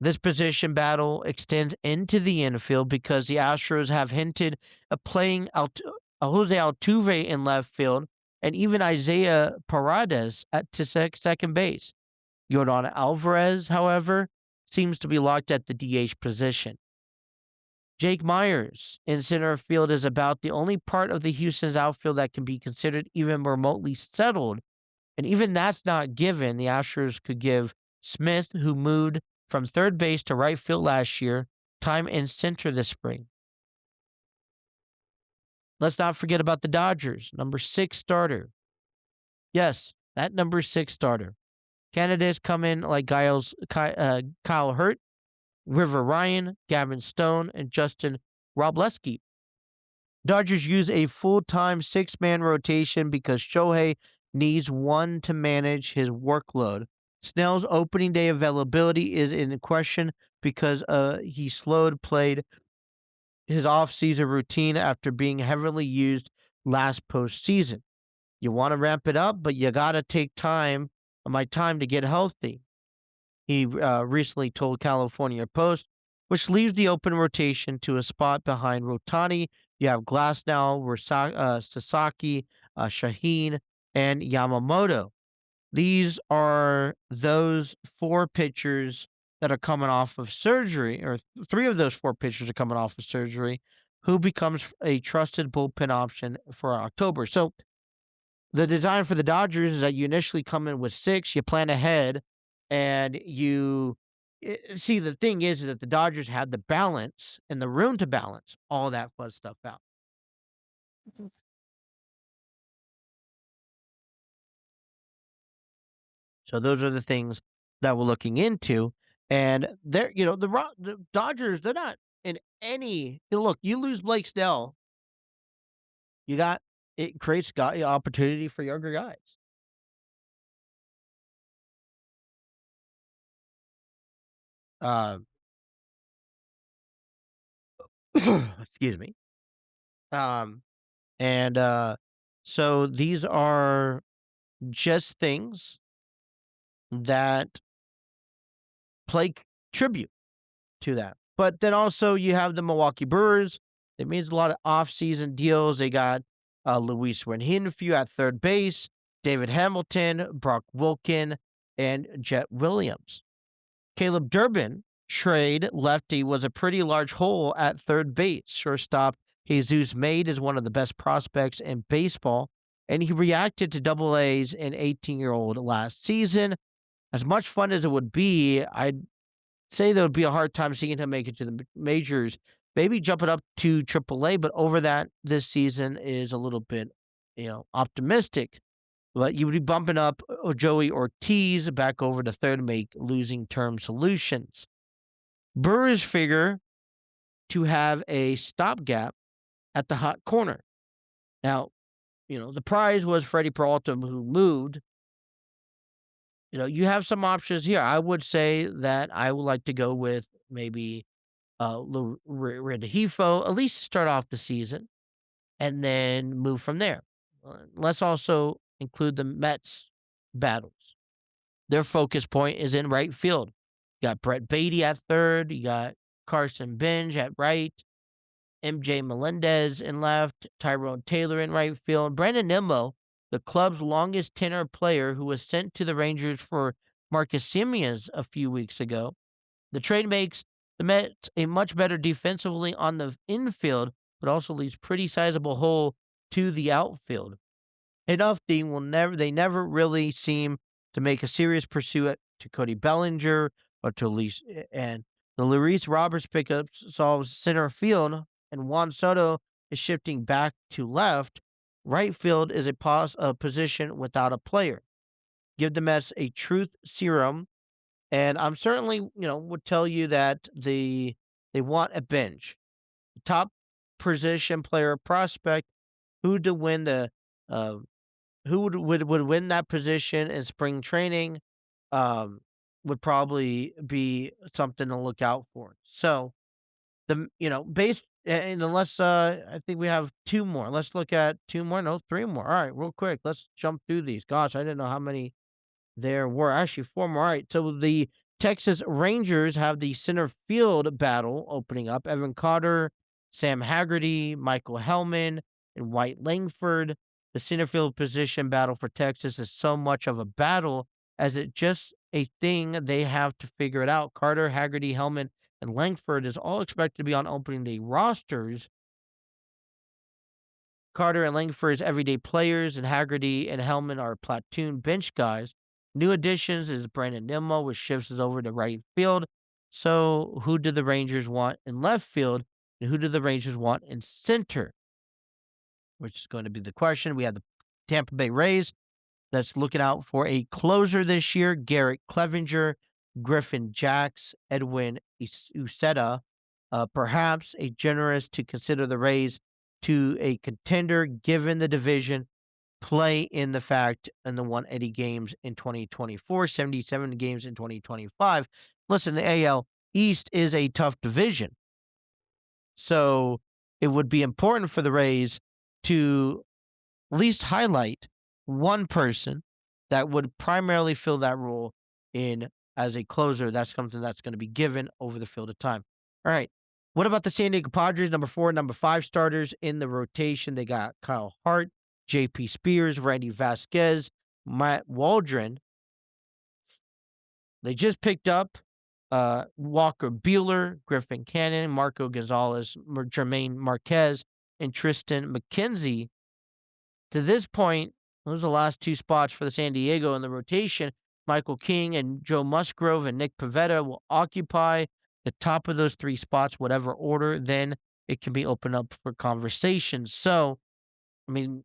This position battle extends into the infield because the Astros have hinted at playing Jose Altuve in left field and even Isaiah Paredes to second base. Yordan Alvarez, however, seems to be locked at the DH position. Jake Myers in center field is about the only part of the Houston's outfield that can be considered even remotely settled, and even that's not given. The Astros could give Smith, who moved from third base to right field last year, time in center this spring. Let's not forget about the Dodgers, number 6 starter. Yes, that number 6 starter. Candidates come in like Kyle Hurt, River Ryan, Gavin Stone, and Justin Robleski. Dodgers use a full-time 6-man rotation because Shohei needs one to manage his workload. Snell's opening day availability is in question because he played his off-season routine after being heavily used last postseason. You want to ramp it up, but you got to take time to get healthy, he recently told California Post, which leaves the open rotation to a spot behind Rotani. You have Glasnow, Sasaki, Shaheen, and Yamamoto. These are those four pitchers that are coming off of surgery, or three of those four pitchers are coming off of surgery, who becomes a trusted bullpen option for October. So the design for the Dodgers is that you initially come in with six, you plan ahead, and see. The thing is that the Dodgers have the balance and the room to balance all that fun stuff out. So those are the things that we're looking into, and they're the Dodgers. They're not in any look. You lose Blake Snell, you got it creates opportunity for younger guys. Um, excuse me. Um, and so these are just things that play tribute to that. But then also you have the Milwaukee Brewers. It means a lot of off-season deals. They got Luis Renhinfew at third base, David Hamilton, Brock Wilkin, and Jet Williams. Caleb Durbin trade lefty was a pretty large hole at third base. Shortstop Jesus Made is one of the best prospects in baseball, and he reacted to Double A's an 18-year-old last season. As much fun as it would be, I'd say there would be a hard time seeing him make it to the majors. Maybe jumping up to AAA, but over that this season is a little bit, optimistic. But you would be bumping up Joey Ortiz back over to third to make losing term solutions. Brewers figure to have a stopgap at the hot corner. Now, the prize was Freddie Peralta, who moved. You have some options here. I would say that I would like to go with maybe Renhefo, at least to start off the season, and then move from there. Let's also include the Mets battles. Their focus point is in right field. You got Brett Beatty at third. You got Carson Bench at right. MJ Melendez in left. Tyrone Taylor in right field. Brandon Nimmo, the club's longest tenure player who was sent to the Rangers for Marcus Semien a few weeks ago. The trade makes the Mets a much better defensively on the infield, but also leaves pretty sizable hole to the outfield. Enough they never really seem to make a serious pursuit to Cody Bellinger or to Luis, and the Luis Roberts pickup solves center field, and Juan Soto is shifting back to left. Right field is a position without a player. Give the Mets a truth serum, and I'm certainly would tell you that they want a bench, top position player prospect who to win the uh, who would win that position in spring training, um, would probably be something to look out for. So based and unless I think we have two more. Let's look at two more. No, three more. All right, real quick. Let's jump through these. Gosh, I didn't know how many there were. Actually, four more. All right. So the Texas Rangers have the center field battle opening up. Evan Carter, Sam Haggerty, Michael Hellman, and White Langford. The center field position battle for Texas is so much of a battle as it just a thing they have to figure it out. Carter, Haggerty, Hellman, and Langford is all expected to be on opening day rosters. Carter and Langford's everyday players, and Haggerty and Hellman are platoon bench guys. New additions is Brandon Nimmo, which shifts us over to right field. So who do the Rangers want in left field, and who do the Rangers want in center? Which is going to be the question. We have the Tampa Bay Rays that's looking out for a closer this year. Garrett Clevenger, Griffin Jacks, Edwin Uceta. Perhaps a generous to consider the Rays to a contender given the division play in the fact in the 180 games in 2024, 77 games in 2025. Listen, the AL East is a tough division. So it would be important for the Rays to at least highlight one person that would primarily fill that role in as a closer. That's something that's going to be given over the field of time. All right. What about the San Diego Padres? Number 4, number 5 starters in the rotation. They got Kyle Hart, J.P. Spears, Randy Vasquez, Matt Waldron. They just picked up Walker Buehler, Griffin Cannon, Marco Gonzalez, Jermaine Marquez, and Tristan McKenzie. To this point, those are the last two spots for the San Diego in the rotation. Michael King and Joe Musgrove and Nick Pivetta will occupy the top of those three spots, whatever order. Then it can be opened up for conversation. So, I mean,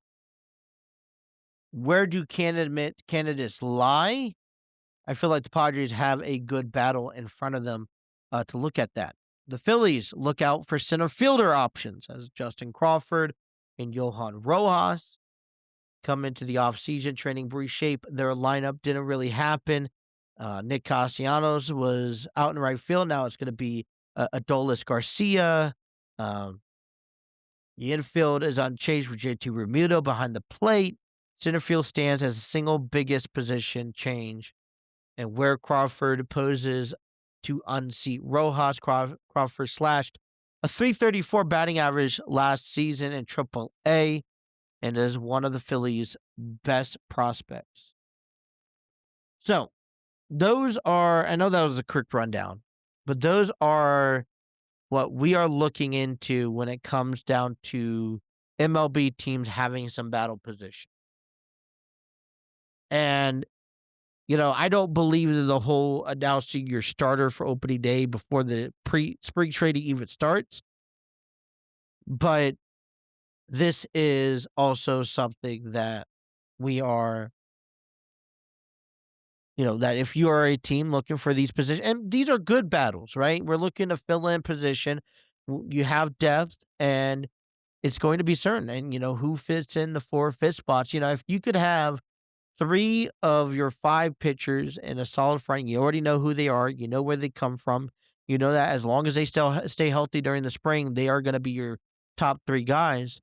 where do candidates lie? I feel like the Padres have a good battle in front of them to look at that. The Phillies look out for center fielder options as Justin Crawford and Johan Rojas come into the offseason training reshape. Their lineup didn't really happen. Nick Castellanos was out in right field. Now it's going to be Adolis Garcia. The infield is unchanged with JT Realmuto behind the plate. Center field stands as the single biggest position change. And where Crawford poses to unseat Rojas, Crawford slashed a .334 batting average last season in AAA and is one of the Phillies' best prospects. So, those are, I know that was a quick rundown, but those are what we are looking into when it comes down to MLB teams having some battle position. And I don't believe that the whole announcing your starter for opening day before the spring trading even starts. But this is also something that we are, that if you are a team looking for these positions, and these are good battles, right? We're looking to fill in position. You have depth, and it's going to be certain. And, who fits in the 4 5th spots. If you could have 3 of your 5 pitchers in a solid front, you already know who they are. You know where they come from. You know that as long as they still stay healthy during the spring, they are going to be your top 3 guys.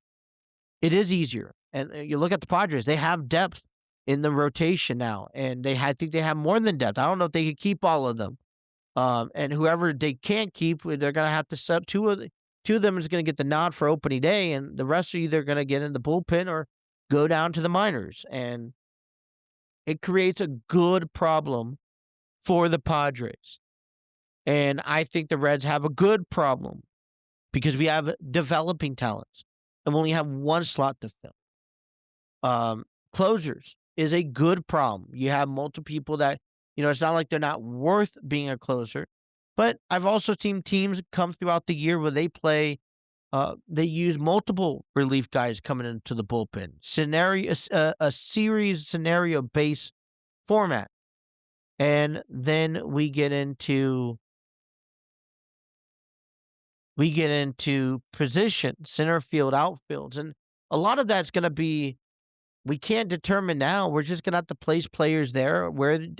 It is easier. And you look at the Padres, they have depth in the rotation now. And I think they have more than depth. I don't know if they could keep all of them. And whoever they can't keep, they're going to have to set 2 of them is going to get the nod for opening day. And the rest are either going to get in the bullpen or go down to the minors. And it creates a good problem for the Padres. And I think the Reds have a good problem because we have developing talents and we only have 1 slot to fill. Closers is a good problem. You have multiple people that, it's not like they're not worth being a closer. But I've also seen teams come throughout the year where they play, they use multiple relief guys coming into the bullpen. A series scenario-based format. And then we get into position, center field, outfields. And a lot of that's going to be, we can't determine now. We're just going to have to place players there.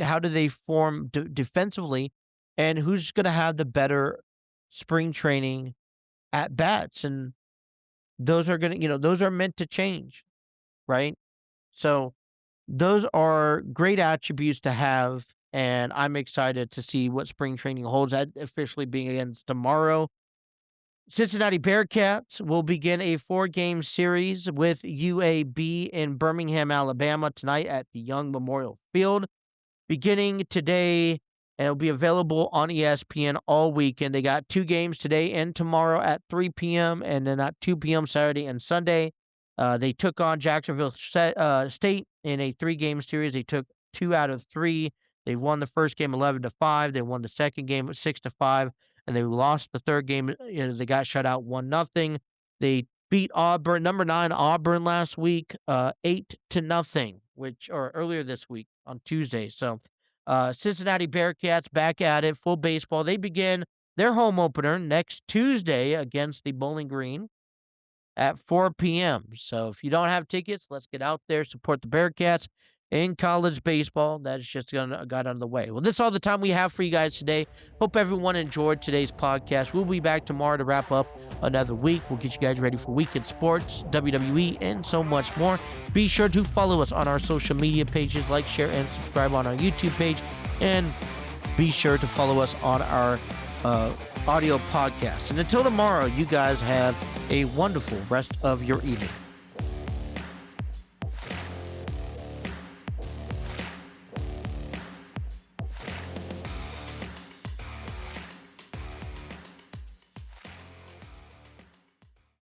How do they form defensively? And who's going to have the better spring training at bats? And those are going to, those are meant to change, right? So those are great attributes to have. And I'm excited to see what spring training holds. That officially begins tomorrow. Cincinnati Bearcats will begin a 4-game series with UAB in Birmingham, Alabama tonight at the Young Memorial Field. Beginning today, and it'll be available on ESPN all weekend. They got 2 games today and tomorrow at 3 p.m. and then at 2 p.m. Saturday and Sunday. They took on Jacksonville State in a 3-game series. They took 2 out of 3. They won the first game 11-5. They won the second game 6-5. And they lost the third game. They got shut out 1-0. They beat Auburn, number 9 Auburn last week, 8-0, or earlier this week on Tuesday. So Cincinnati Bearcats back at it, full baseball. They begin their home opener next Tuesday against the Bowling Green at 4 p.m. So if you don't have tickets, let's get out there, support the Bearcats in college baseball. That's just got out of the way. Well, this is all the time we have for you guys today. Hope everyone enjoyed today's podcast. We'll be back tomorrow to wrap up another week. We'll get you guys ready for weekend sports, WWE, and so much more. Be sure to follow us on our social media pages, like, share, and subscribe on our YouTube page. And be sure to follow us on our audio podcast. And until tomorrow, you guys have a wonderful rest of your evening.